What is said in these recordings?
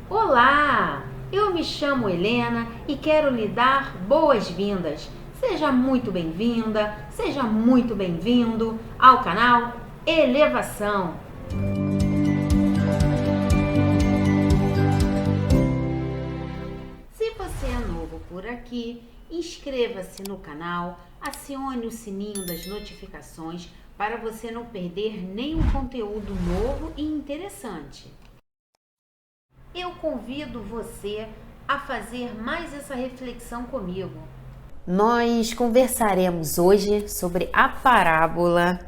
Olá, eu me chamo Helena e quero lhe dar boas-vindas. Seja muito bem-vinda, seja muito bem-vindo ao canal Elevação. Se você é novo por aqui, inscreva-se no canal, acione o sininho das notificações para você não perder nenhum conteúdo novo e interessante. Eu convido você a fazer mais essa reflexão comigo. Nós conversaremos hoje sobre a parábola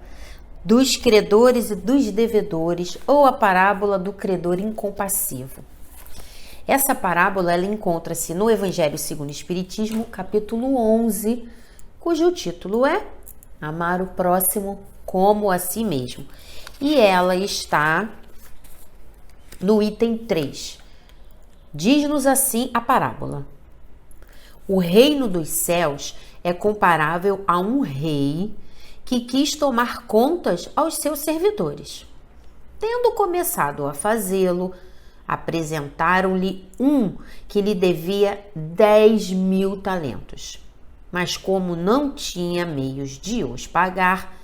dos credores e dos devedores, ou a parábola do credor incompassivo. Essa parábola ela encontra-se no Evangelho segundo o Espiritismo, capítulo 11, cujo título é Amar o Próximo como a Si Mesmo. E ela está no item 3. Diz-nos assim a parábola: o reino dos céus é comparável a um rei que quis tomar contas aos seus servidores. Tendo começado a fazê-lo, apresentaram-lhe um que lhe devia 10.000 talentos. Mas como não tinha meios de os pagar,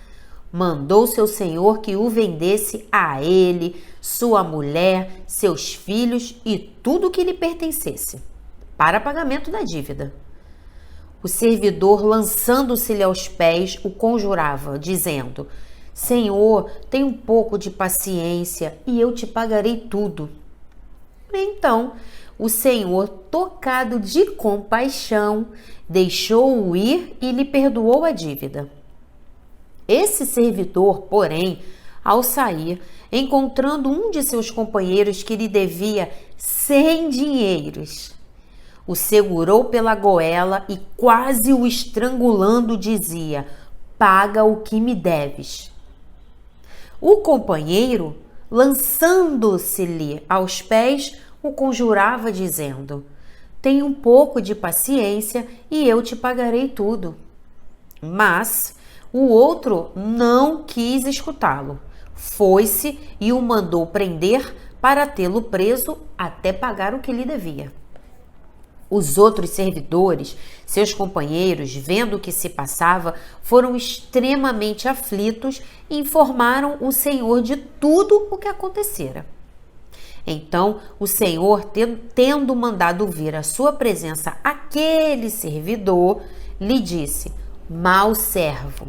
mandou seu senhor que o vendesse a ele, sua mulher, seus filhos e tudo que lhe pertencesse, para pagamento da dívida. O servidor, lançando-se-lhe aos pés, o conjurava, dizendo: Senhor, tem um pouco de paciência e eu te pagarei tudo. Então, o senhor, tocado de compaixão, deixou-o ir e lhe perdoou a dívida. Esse servidor, porém, ao sair, encontrando um de seus companheiros que lhe devia 100 dinheiros, o segurou pela goela e, quase o estrangulando, dizia: paga o que me deves. O companheiro, lançando-se-lhe aos pés, o conjurava, dizendo: tenha um pouco de paciência e eu te pagarei tudo. Mas o outro não quis escutá-lo. Foi-se e o mandou prender para tê-lo preso até pagar o que lhe devia. Os outros servidores, seus companheiros, vendo o que se passava, foram extremamente aflitos e informaram o senhor de tudo o que acontecera. Então, o senhor, tendo mandado vir à sua presença aquele servidor, lhe disse: mau servo,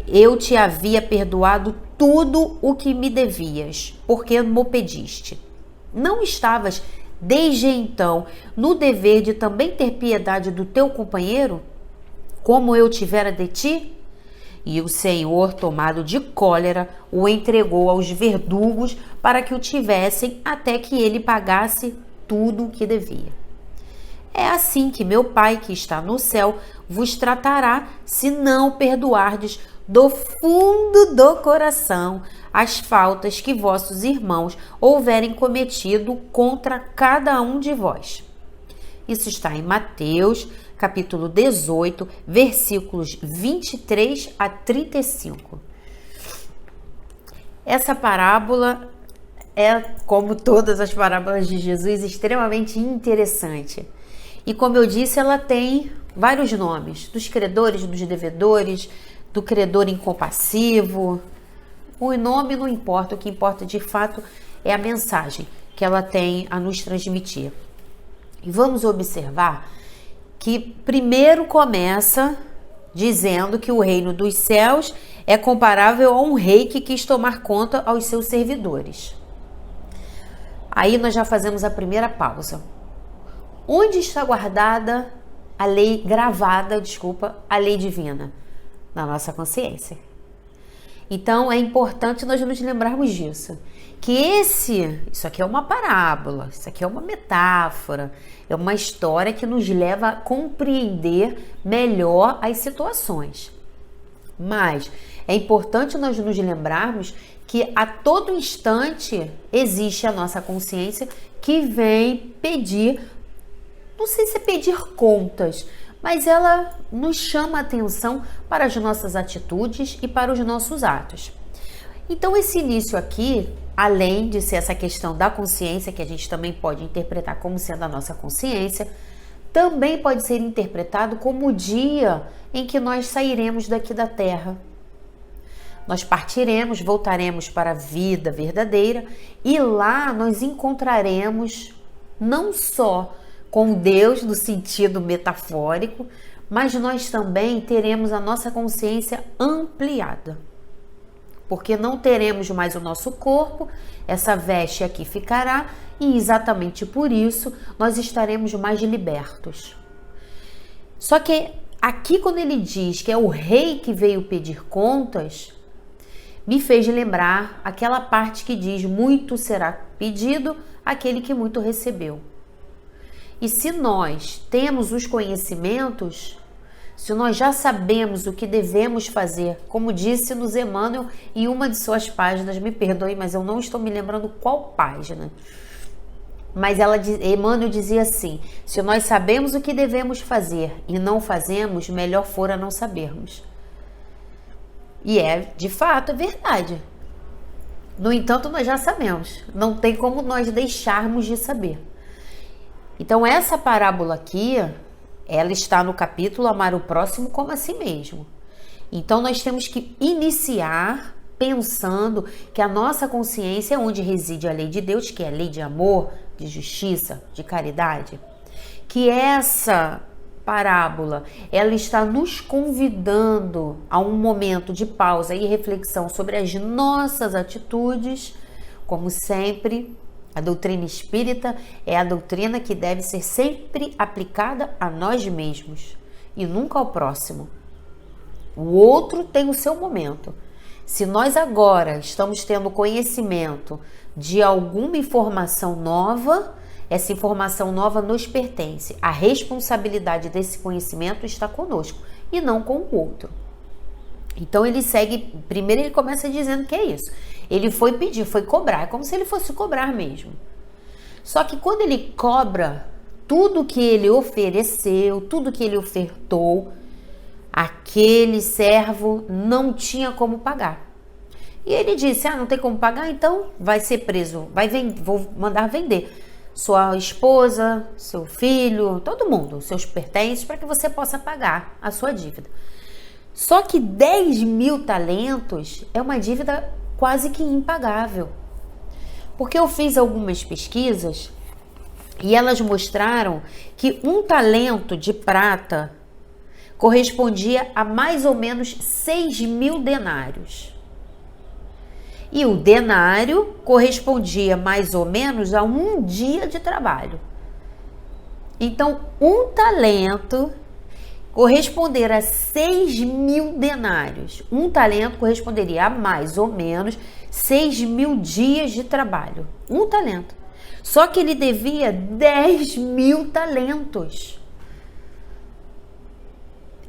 eu te havia perdoado tudo o que me devias, porque me pediste. Não estavas desde então no dever de também ter piedade do teu companheiro, como eu tivera de ti? E o senhor, tomado de cólera, o entregou aos verdugos para que o tivessem até que ele pagasse tudo o que devia. É assim que meu Pai, que está no céu, vos tratará, se não perdoardes do fundo do coração as faltas que vossos irmãos houverem cometido contra cada um de vós. Isso está em Mateus, capítulo 18, versículos 23 a 35. Essa parábola é, como todas as parábolas de Jesus, extremamente interessante. E como eu disse, ela tem vários nomes: dos credores, dos devedores, do credor incompassivo. O nome não importa, o que importa de fato é a mensagem que ela tem a nos transmitir. E vamos observar que primeiro começa dizendo que o reino dos céus é comparável a um rei que quis tomar conta aos seus servidores. Aí nós já fazemos a primeira pausa. Onde está guardada a lei, a lei divina? Na nossa consciência. Então é importante nós nos lembrarmos disso. Que isso aqui é uma parábola, isso aqui é uma metáfora, é uma história que nos leva a compreender melhor as situações. Mas é importante nós nos lembrarmos que a todo instante existe a nossa consciência que vem pedir, não sei se é pedir contas, mas ela nos chama a atenção para as nossas atitudes e para os nossos atos. Então esse início aqui, além de ser essa questão da consciência, que a gente também pode interpretar como sendo a nossa consciência, também pode ser interpretado como o dia em que nós sairemos daqui da Terra. Nós partiremos, voltaremos para a vida verdadeira e lá nós encontraremos não só com Deus no sentido metafórico, mas nós também teremos a nossa consciência ampliada. Porque não teremos mais o nosso corpo, essa veste aqui ficará e exatamente por isso nós estaremos mais libertos. Só que aqui quando ele diz que é o rei que veio pedir contas, me fez lembrar aquela parte que diz: muito será pedido àquele que muito recebeu. E se nós temos os conhecimentos, se nós já sabemos o que devemos fazer, como disse nos Emmanuel em uma de suas páginas, me perdoe, mas eu não estou me lembrando qual página, mas Emmanuel dizia assim: se nós sabemos o que devemos fazer e não fazemos, melhor fora não sabermos. E de fato, é verdade. No entanto, nós já sabemos. Não tem como nós deixarmos de saber. Então, essa parábola aqui, ela está no capítulo Amar o Próximo como a si mesmo. Então, nós temos que iniciar pensando que a nossa consciência é onde reside a lei de Deus, que é a lei de amor, de justiça, de caridade. Que essa parábola, ela está nos convidando a um momento de pausa e reflexão sobre as nossas atitudes. Como sempre, a doutrina espírita é a doutrina que deve ser sempre aplicada a nós mesmos e nunca ao próximo. O outro tem o seu momento. Se nós agora estamos tendo conhecimento de alguma informação nova, essa informação nova nos pertence. A responsabilidade desse conhecimento está conosco e não com o outro. Então ele segue, primeiro ele começa dizendo que é isso. Ele foi pedir, foi cobrar, é como se ele fosse cobrar mesmo. Só que quando ele cobra tudo que ele ofereceu, tudo que ele ofertou, aquele servo não tinha como pagar. E ele disse: não tem como pagar, então vai ser preso, vou mandar vender sua esposa, seu filho, todo mundo, seus pertences, para que você possa pagar a sua dívida. Só que 10.000 talentos é uma dívida quase que impagável. Porque eu fiz algumas pesquisas e elas mostraram que um talento de prata correspondia a mais ou menos 6.000 denários. E o denário correspondia mais ou menos a um dia de trabalho. Então, um talento corresponder a 6.000 denários. Um talento corresponderia a mais ou menos 6.000 dias de trabalho. Um talento. Só que ele devia 10.000 talentos.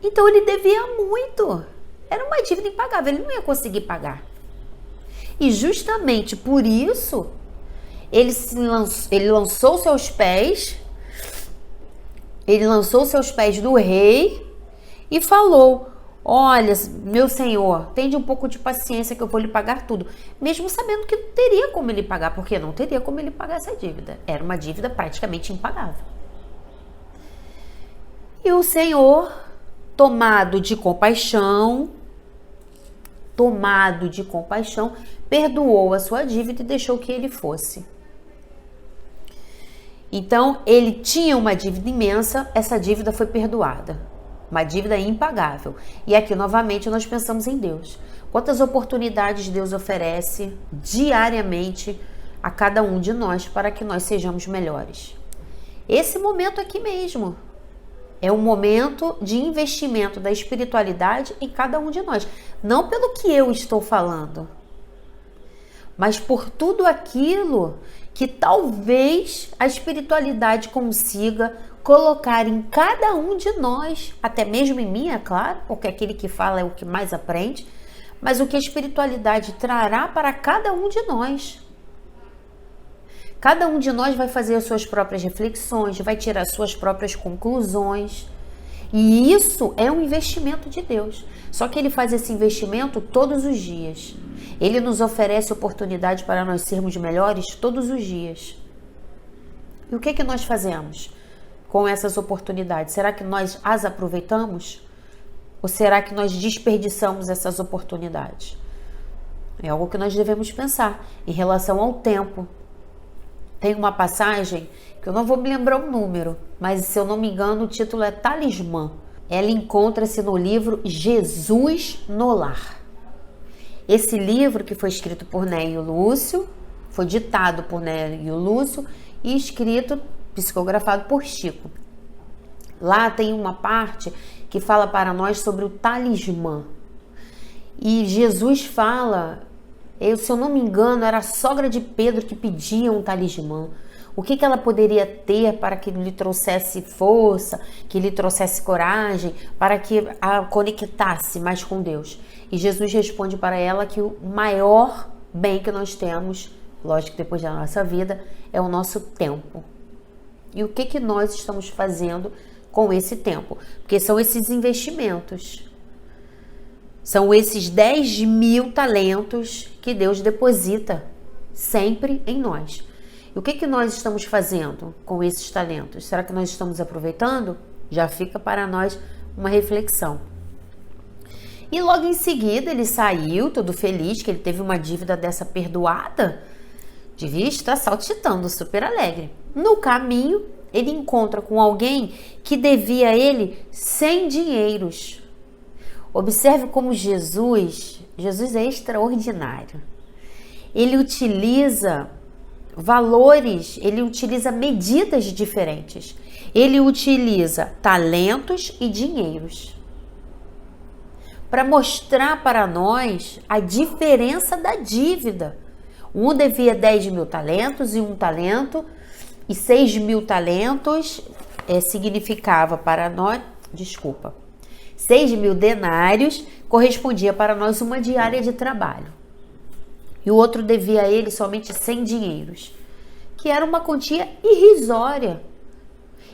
Então, ele devia muito. Era uma dívida impagável, ele não ia conseguir pagar. E justamente por isso, ele lançou seus pés do rei e falou: olha, meu senhor, tende um pouco de paciência que eu vou lhe pagar tudo. Mesmo sabendo que não teria como ele pagar, porque não teria como ele pagar essa dívida. Era uma dívida praticamente impagável. E o senhor, tomado de compaixão, perdoou a sua dívida e deixou que ele fosse. Então, ele tinha uma dívida imensa, essa dívida foi perdoada. Uma dívida impagável. E aqui, novamente, nós pensamos em Deus. Quantas oportunidades Deus oferece diariamente a cada um de nós para que nós sejamos melhores. Esse momento aqui mesmo é um momento de investimento da espiritualidade em cada um de nós. Não pelo que eu estou falando, mas por tudo aquilo que talvez a espiritualidade consiga colocar em cada um de nós, até mesmo em mim, é claro, porque aquele que fala é o que mais aprende, mas o que a espiritualidade trará para cada um de nós. Cada um de nós vai fazer as suas próprias reflexões, vai tirar suas próprias conclusões. E isso é um investimento de Deus. Só que ele faz esse investimento todos os dias. Ele nos oferece oportunidade para nós sermos melhores todos os dias. E o que nós fazemos com essas oportunidades? Será que nós as aproveitamos? Ou será que nós desperdiçamos essas oportunidades? É algo que nós devemos pensar em relação ao tempo. Tem uma passagem que eu não vou me lembrar o número, mas se eu não me engano o título é Talismã. Ela encontra-se no livro Jesus no Lar. Esse livro, que foi escrito por Nélio Lúcio, foi ditado por Nélio Lúcio e escrito, psicografado por Chico. Lá tem uma parte que fala para nós sobre o talismã. E Jesus fala, se eu não me engano, era a sogra de Pedro que pedia um talismã. O que ela poderia ter para que lhe trouxesse força, que lhe trouxesse coragem, para que a conectasse mais com Deus? E Jesus responde para ela que o maior bem que nós temos, lógico, depois da nossa vida, é o nosso tempo. E o que nós estamos fazendo com esse tempo? Porque são esses investimentos. São esses 10.000 talentos que Deus deposita sempre em nós. E o que nós estamos fazendo com esses talentos? Será que nós estamos aproveitando? Já fica para nós uma reflexão. E logo em seguida ele saiu todo feliz, que ele teve uma dívida dessa perdoada. Devia estar saltitando, super alegre. No caminho, ele encontra com alguém que devia a ele 100 dinheiros. Observe como Jesus é extraordinário. Ele utiliza valores, ele utiliza medidas diferentes. Ele utiliza talentos e dinheiros para mostrar para nós a diferença da dívida. Um devia 10.000 talentos e um talento, e 6.000 talentos significava para nós, 6.000 denários correspondia para nós uma diária de trabalho. E o outro devia a ele somente 100 dinheiros, que era uma quantia irrisória.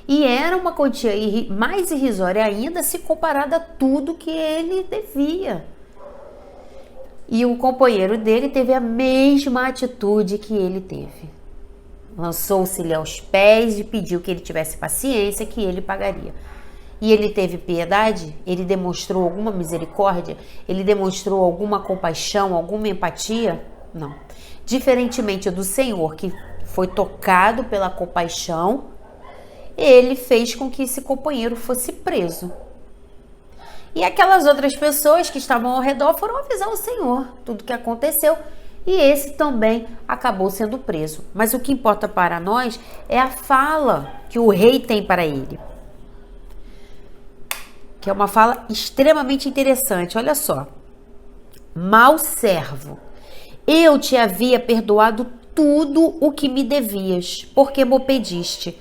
E era uma quantia mais irrisória ainda se comparada a tudo que ele devia. E o companheiro dele teve a mesma atitude que ele teve. Lançou-se-lhe aos pés e pediu que ele tivesse paciência, que ele pagaria. E ele teve piedade? Ele demonstrou alguma misericórdia? Ele demonstrou alguma compaixão, alguma empatia? Não. Diferentemente do Senhor, que foi tocado pela compaixão, ele fez com que esse companheiro fosse preso. E aquelas outras pessoas que estavam ao redor foram avisar o Senhor tudo o que aconteceu. E esse também acabou sendo preso. Mas o que importa para nós é a fala que o rei tem para ele. Que é uma fala extremamente interessante. Olha só. Mau servo, eu te havia perdoado tudo o que me devias, porque me pediste.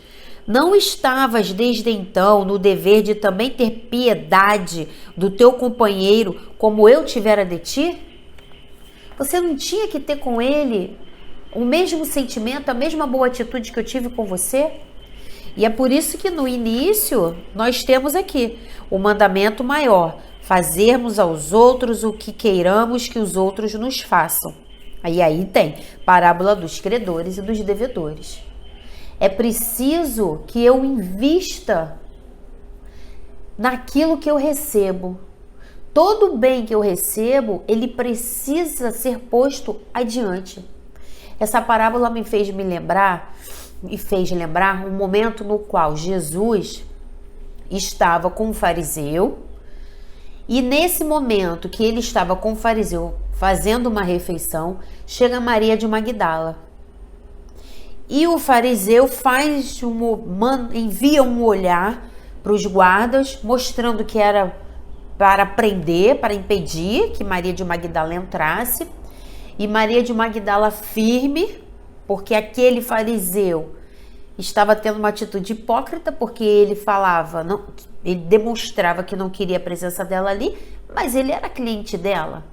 Não estavas desde então no dever de também ter piedade do teu companheiro como eu tivera de ti? Você não tinha que ter com ele o mesmo sentimento, a mesma boa atitude que eu tive com você? E é por isso que no início nós temos aqui o mandamento maior: fazermos aos outros o que queiramos que os outros nos façam. Aí tem parábola dos credores e dos devedores. É preciso que eu invista naquilo que eu recebo. Todo bem que eu recebo, ele precisa ser posto adiante. Essa parábola me fez lembrar um momento no qual Jesus estava com um fariseu, e nesse momento que ele estava com o fariseu fazendo uma refeição, chega Maria de Magdala. E o fariseu envia um olhar para os guardas, mostrando que era para prender, para impedir que Maria de Magdala entrasse. E Maria de Magdala firme, porque aquele fariseu estava tendo uma atitude hipócrita, porque ele ele demonstrava que não queria a presença dela ali, mas ele era cliente dela,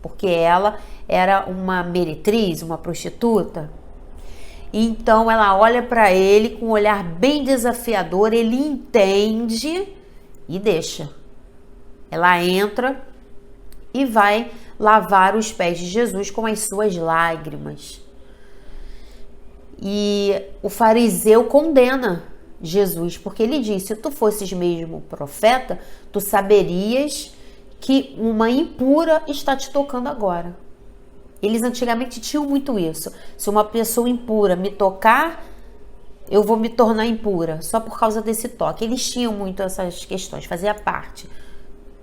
porque ela era uma meretriz, uma prostituta. Então ela olha para ele com um olhar bem desafiador, ele entende e deixa. Ela entra e vai lavar os pés de Jesus com as suas lágrimas. E o fariseu condena Jesus, porque ele diz: se tu fosses mesmo profeta, tu saberias que uma impura está te tocando agora. Eles antigamente tinham muito isso. Se uma pessoa impura me tocar, eu vou me tornar impura, só por causa desse toque. Eles tinham muito essas questões, fazia parte,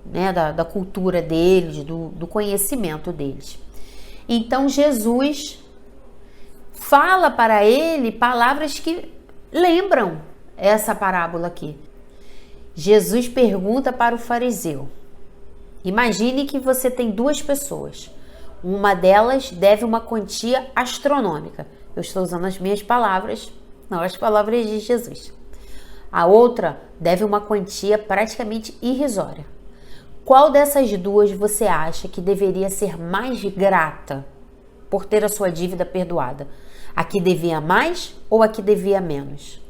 né, da cultura deles, do conhecimento deles. Então Jesus fala para ele palavras que lembram essa parábola aqui. Jesus pergunta para o fariseu: imagine que você tem duas pessoas. Uma delas deve uma quantia astronômica. Eu estou usando as minhas palavras, não as palavras de Jesus. A outra deve uma quantia praticamente irrisória. Qual dessas duas você acha que deveria ser mais grata por ter a sua dívida perdoada? A que devia mais ou a que devia menos?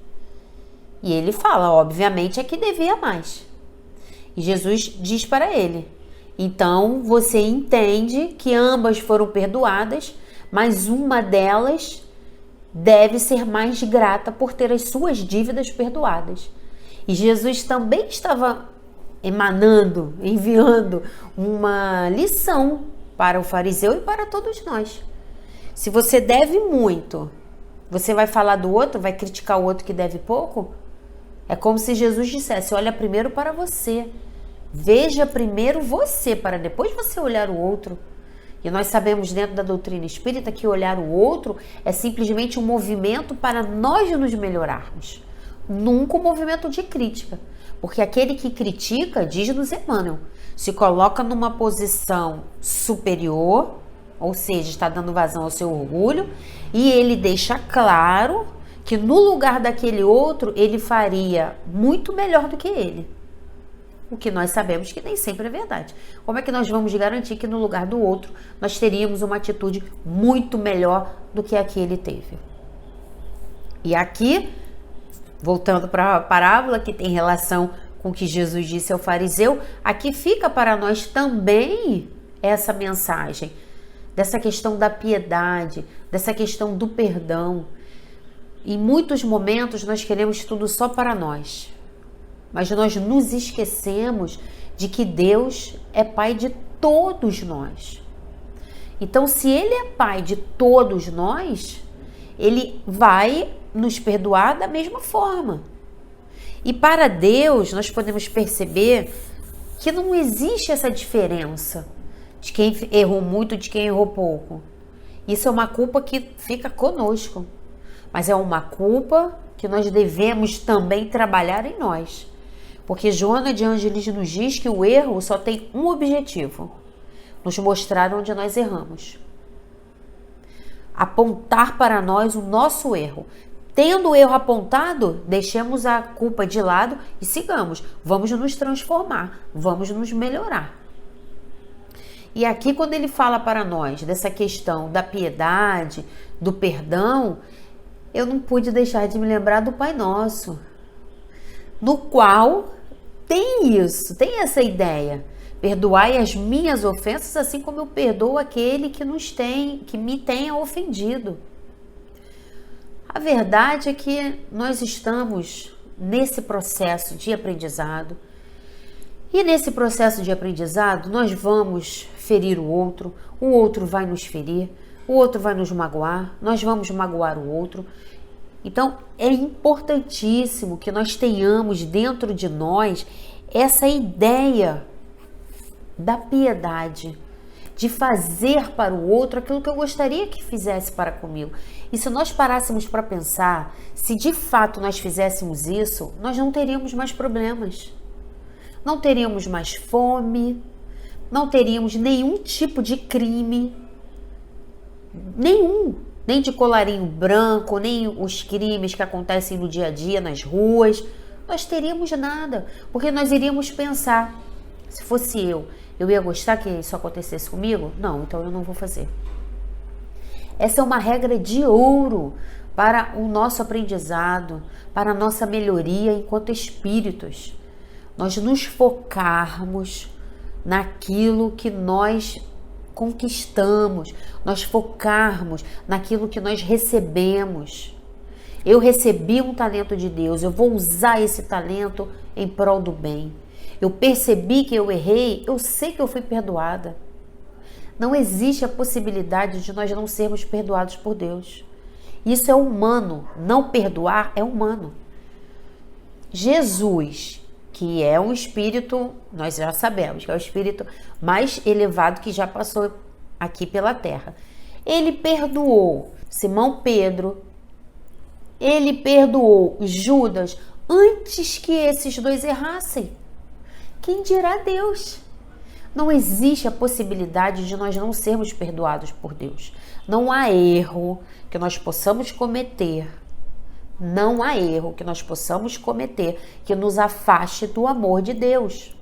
E ele fala, obviamente, a que devia mais. E Jesus diz para ele: então você entende que ambas foram perdoadas, mas uma delas deve ser mais grata por ter as suas dívidas perdoadas. E Jesus também estava enviando uma lição para o fariseu e para todos nós. Se você deve muito, você vai falar do outro, vai criticar o outro que deve pouco? É como se Jesus dissesse: olha primeiro para você. Veja primeiro você, para depois você olhar o outro. E nós sabemos dentro da doutrina espírita que olhar o outro é simplesmente um movimento para nós nos melhorarmos. Nunca um movimento de crítica. Porque aquele que critica, diz-nos Emmanuel, se coloca numa posição superior, ou seja, está dando vazão ao seu orgulho, e ele deixa claro que no lugar daquele outro, ele faria muito melhor do que ele. O que nós sabemos que nem sempre é verdade. Como é que nós vamos garantir que no lugar do outro nós teríamos uma atitude muito melhor do que a que ele teve? E aqui, voltando para a parábola que tem relação com o que Jesus disse ao fariseu, aqui fica para nós também essa mensagem dessa questão da piedade, dessa questão do perdão. Em muitos momentos nós queremos tudo só para nós. Mas nós nos esquecemos de que Deus é Pai de todos nós. Então, se Ele é Pai de todos nós, Ele vai nos perdoar da mesma forma. E para Deus, nós podemos perceber que não existe essa diferença de quem errou muito e de quem errou pouco. Isso é uma culpa que fica conosco. Mas é uma culpa que nós devemos também trabalhar em nós. Porque Joana de Ângeles nos diz que o erro só tem um objetivo: nos mostrar onde nós erramos. Apontar para nós o nosso erro. Tendo o erro apontado, deixemos a culpa de lado e sigamos. Vamos nos transformar, vamos nos melhorar. E aqui, quando ele fala para nós dessa questão da piedade, do perdão, eu não pude deixar de me lembrar do Pai Nosso, no qual tem isso, tem essa ideia: perdoai as minhas ofensas, assim como eu perdoo aquele que me tenha ofendido. A verdade é que nós estamos nesse processo de aprendizado, e nesse processo de aprendizado nós vamos ferir o outro vai nos ferir, o outro vai nos magoar, nós vamos magoar o outro. Então, é importantíssimo que nós tenhamos dentro de nós essa ideia da piedade, de fazer para o outro aquilo que eu gostaria que fizesse para comigo. E se nós parássemos para pensar, se de fato nós fizéssemos isso, nós não teríamos mais problemas. Não teríamos mais fome, não teríamos nenhum tipo de crime, nenhum. Nem de colarinho branco, nem os crimes que acontecem no dia a dia nas ruas. Nós teríamos nada, porque nós iríamos pensar: se fosse eu ia gostar que isso acontecesse comigo? Não, então eu não vou fazer. Essa é uma regra de ouro para o nosso aprendizado, para a nossa melhoria enquanto espíritos. Nós nos focarmos naquilo que nós conquistamos, nós focarmos naquilo que nós recebemos. Eu recebi um talento de Deus, eu vou usar esse talento em prol do bem. Eu percebi que eu errei, eu sei que eu fui perdoada. Não existe a possibilidade de nós não sermos perdoados por Deus. Isso é humano, não perdoar é humano. Jesus, que é um espírito, nós já sabemos que é o espírito mais elevado que já passou aqui pela terra. Ele perdoou Simão Pedro, ele perdoou Judas antes que esses dois errassem. Quem dirá Deus? Não existe a possibilidade de nós não sermos perdoados por Deus. Não há erro que nós possamos cometer. Não há erro que nós possamos cometer que nos afaste do amor de Deus.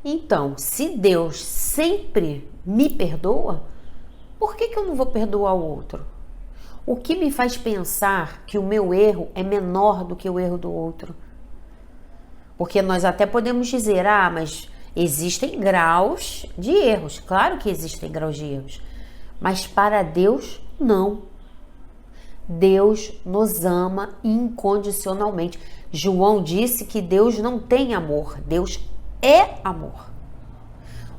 Então, se Deus sempre me perdoa, por que eu não vou perdoar o outro? O que me faz pensar que o meu erro é menor do que o erro do outro? Porque nós até podemos dizer, mas existem graus de erros. Claro que existem graus de erros. Mas para Deus, não. Deus nos ama incondicionalmente. João disse que Deus não tem amor. Deus é amor.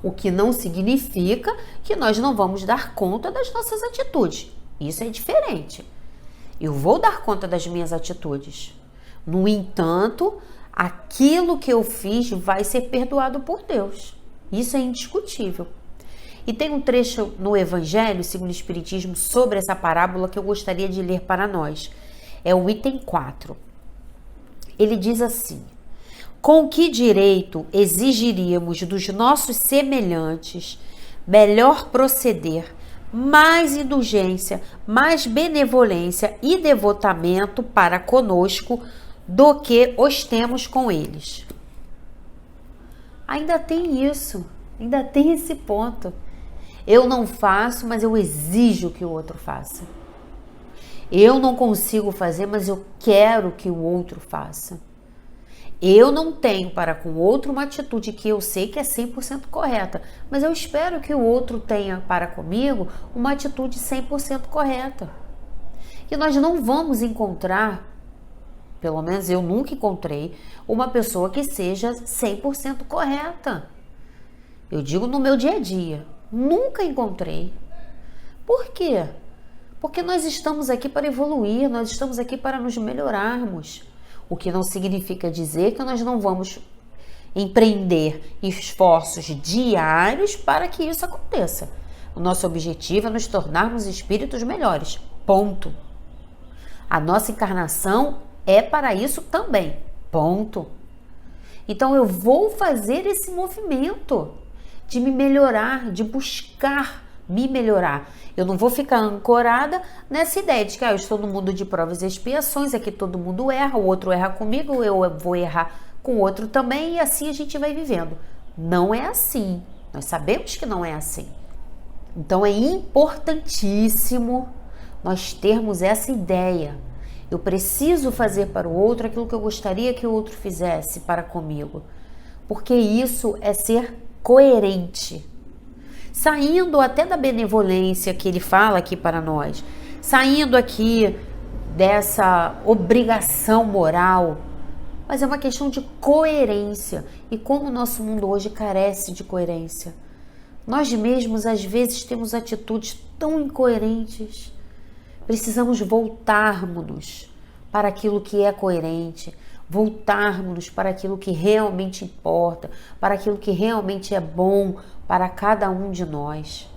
O que não significa que nós não vamos dar conta das nossas atitudes. Isso é diferente. Eu vou dar conta das minhas atitudes. No entanto, aquilo que eu fiz vai ser perdoado por Deus. Isso é indiscutível. E tem um trecho no Evangelho, segundo o Espiritismo, sobre essa parábola que eu gostaria de ler para nós. É o item 4. Ele diz assim: com que direito exigiríamos dos nossos semelhantes melhor proceder, mais indulgência, mais benevolência e devotamento para conosco do que os temos com eles? Ainda tem isso, ainda tem esse ponto. Eu não faço, mas eu exijo que o outro faça. Eu não consigo fazer, mas eu quero que o outro faça. Eu não tenho para com o outro uma atitude que eu sei que é 100% correta, mas eu espero que o outro tenha para comigo uma atitude 100% correta. E nós não vamos encontrar, pelo menos eu nunca encontrei, uma pessoa que seja 100% correta. Eu digo no meu dia a dia, nunca encontrei. Por quê? Porque nós estamos aqui para evoluir, nós estamos aqui para nos melhorarmos. O que não significa dizer que nós não vamos empreender esforços diários para que isso aconteça. O nosso objetivo é nos tornarmos espíritos melhores. Ponto. A nossa encarnação é para isso também. Ponto. Então eu vou fazer esse movimento de me melhorar, de buscar me melhorar. Eu não vou ficar ancorada nessa ideia de que eu estou no mundo de provas e expiações, aqui todo mundo erra, o outro erra comigo, eu vou errar com o outro também e assim a gente vai vivendo. Não é assim. Nós sabemos que não é assim. Então é importantíssimo nós termos essa ideia. Eu preciso fazer para o outro aquilo que eu gostaria que o outro fizesse para comigo. Porque isso é ser coerente. Saindo até da benevolência que ele fala aqui para nós, saindo aqui dessa obrigação moral, mas é uma questão de coerência. E como o nosso mundo hoje carece de coerência. Nós mesmos, às vezes, temos atitudes tão incoerentes. Precisamos voltarmos para aquilo que é coerente, voltarmos para aquilo que realmente importa, para aquilo que realmente é bom para cada um de nós.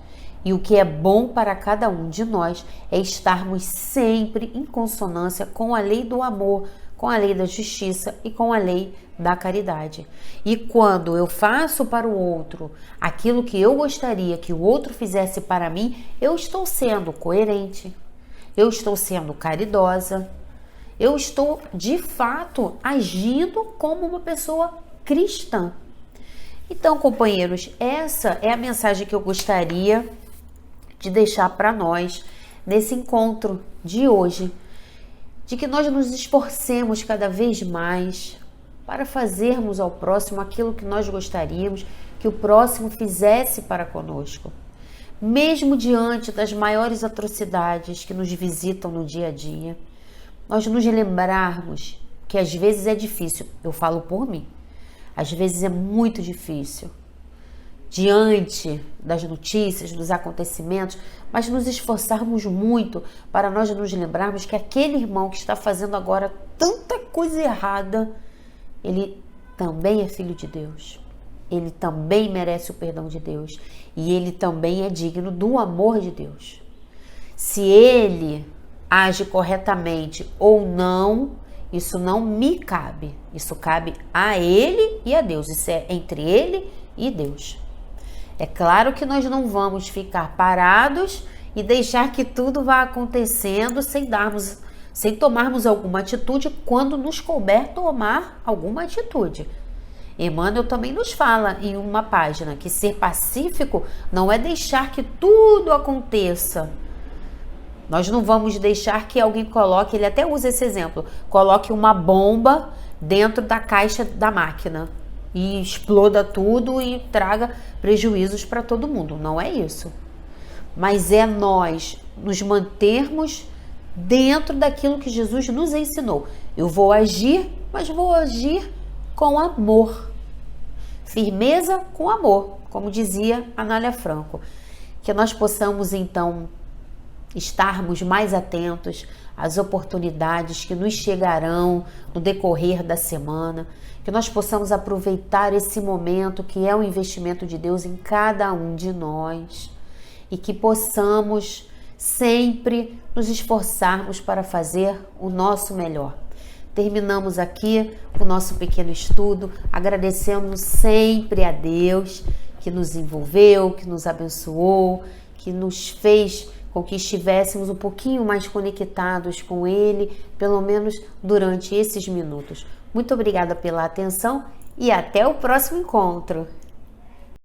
E o que é bom para cada um de nós é estarmos sempre em consonância com a lei do amor, com a lei da justiça e com a lei da caridade. E quando eu faço para o outro aquilo que eu gostaria que o outro fizesse para mim, eu estou sendo coerente, eu estou sendo caridosa, eu estou de fato agindo como uma pessoa cristã. Então, companheiros, essa é a mensagem que eu gostaria de deixar para nós nesse encontro de hoje, de que nós nos esforcemos cada vez mais para fazermos ao próximo aquilo que nós gostaríamos que o próximo fizesse para conosco. Mesmo diante das maiores atrocidades que nos visitam no dia a dia, nós nos lembrarmos que às vezes é difícil, eu falo por mim, às vezes é muito difícil, diante das notícias, dos acontecimentos, mas nos esforçarmos muito para nós nos lembrarmos que aquele irmão que está fazendo agora tanta coisa errada, ele também é filho de Deus. Ele também merece o perdão de Deus e ele também é digno do amor de Deus. Se ele age corretamente ou não, isso não me cabe. Isso cabe a ele e a Deus. Isso é entre ele e Deus. É claro que nós não vamos ficar parados e deixar que tudo vá acontecendo sem tomarmos alguma atitude quando nos couber tomar alguma atitude. Emmanuel também nos fala em uma página que ser pacífico não é deixar que tudo aconteça. Nós não vamos deixar que alguém coloque, ele até usa esse exemplo, coloque uma bomba dentro da caixa da máquina e exploda tudo e traga prejuízos para todo mundo. Não é isso. Mas é nós nos mantermos dentro daquilo que Jesus nos ensinou. Eu vou agir, mas vou agir com amor. Firmeza com amor, como dizia Anália Franco. Que nós possamos, então, estarmos mais atentos às oportunidades que nos chegarão no decorrer da semana. Que nós possamos aproveitar esse momento que é um investimento de Deus em cada um de nós. E que possamos sempre nos esforçarmos para fazer o nosso melhor. Terminamos aqui o nosso pequeno estudo, agradecendo sempre a Deus que nos envolveu, que nos abençoou, que nos fez com que estivéssemos um pouquinho mais conectados com Ele, pelo menos durante esses minutos. Muito obrigada pela atenção e até o próximo encontro.